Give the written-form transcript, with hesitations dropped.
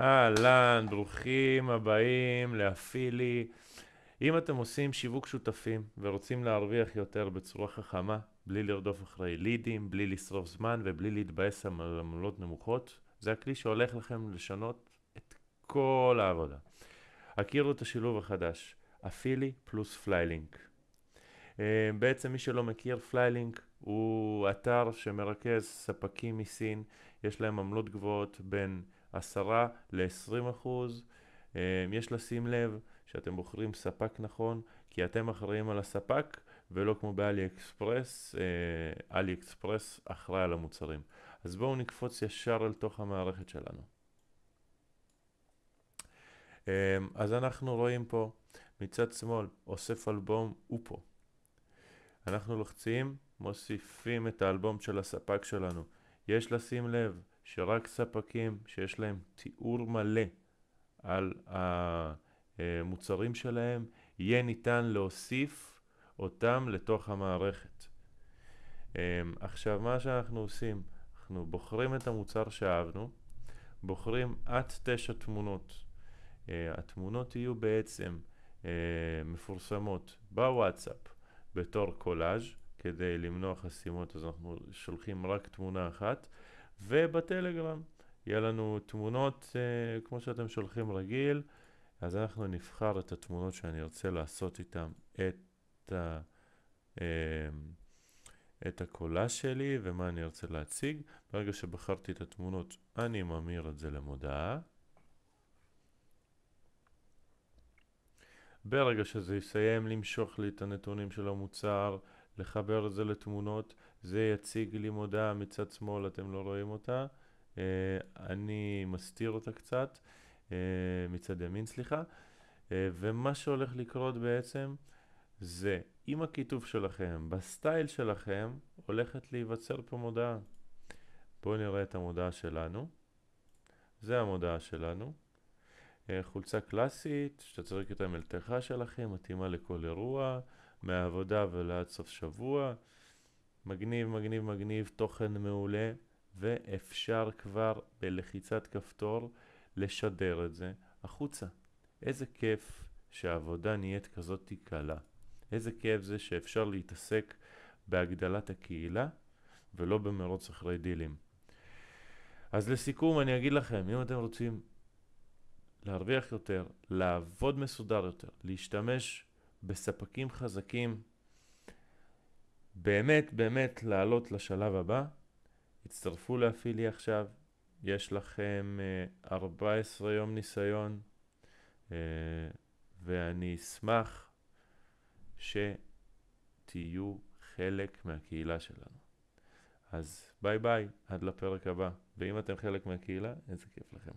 אהלן, ברוכים הבאים לאפילי. אם אתם עושים שיווק שותפים ורוצים להרוויח יותר בצורה חכמה, בלי לרדוף אחרי לידים, בלי לשרוף זמן ובלי להתבאס על עמלות נמוכות, זה הכלי שהולך לכם לשנות את כל העבודה. הכירו את השילוב החדש, אפילי פלוס פליילינק. בעצם מי שלא מכיר, פליילינק הוא אתר שמרכז ספקים מסין, יש להם עמלות גבוהות בין 10 ל-20%. יש לשים לב שאתם בוחרים ספק נכון, כי אתם אחראים על הספק, ולא כמו באלי אקספרס, אלי אקספרס אחראי על המוצרים. אז בואו נקפוץ ישר אל תוך המערכת שלנו. אז אנחנו רואים פה מצד שמאל, אוסף אלבום אופו. אנחנו לוחצים, מוסיפים את האלבום של הספק שלנו. יש לשים לב שרק ספקים שיש להם תיאור מלא על המוצרים שלהם, יהיה ניתן להוסיף אותם לתוך המערכת. עכשיו מה שאנחנו עושים, אנחנו בוחרים את המוצר שאהבנו, בוחרים עד 9 תמונות. התמונות יהיו בעצם מפורסמות בוואטסאפ בתור קולאז' כדי למנוע חסימות, אז אנחנו שולחים רק תמונה אחת, ובטלגרם יהיה לנו תמונות כמו שאתם שולחים רגיל. אז אנחנו נבחר את התמונות שאני רוצה לעשות איתם את הקולאז' שלי ומה אני רוצה להציג. ברגע שבחרתי את התמונות אני ממיר את זה למודעה. ברגע שזה יסיים למשוך לי את הנתונים של המוצר, לחבר את זה לתמונות, זה יציג לי מודעה מצד שמאל, אתם לא רואים אותה. אני מסתיר אותה קצת, מצד ימין סליחה. ומה שהולך לקרות בעצם זה, עם הכיתוב שלכם, בסטייל שלכם, הולכת להיווצר פה מודעה. בואו נראה את המודעה שלנו. זה המודעה שלנו. חולצה קלאסית, שאתה צריך את המלתחה שלכם, מתאימה לכל אירוע, מהעבודה ולעד סוף שבוע. מגניב, מגניב, מגניב, תוכן מעולה, ואפשר כבר בלחיצת כפתור לשדר את זה החוצה. איזה כיף שהעבודה נהיית כזאת קלה. איזה כיף זה שאפשר להתעסק בהגדלת הקהילה ולא במרוץ אחרי דילים. אז לסיכום אני אגיד לכם, אם אתם רוצים להרוויח יותר, לעבוד מסודר יותר, להשתמש בספקים חזקים, באמת באמת לעלות לשלב הבא, הצטרפו לאפילי עכשיו, יש לכם 14 יום ניסיון, ואני אשמח שתהיו חלק מהקהילה שלנו. אז ביי ביי, עד לפרק הבא, ואם אתם חלק מהקהילה, איזה כיף לכם.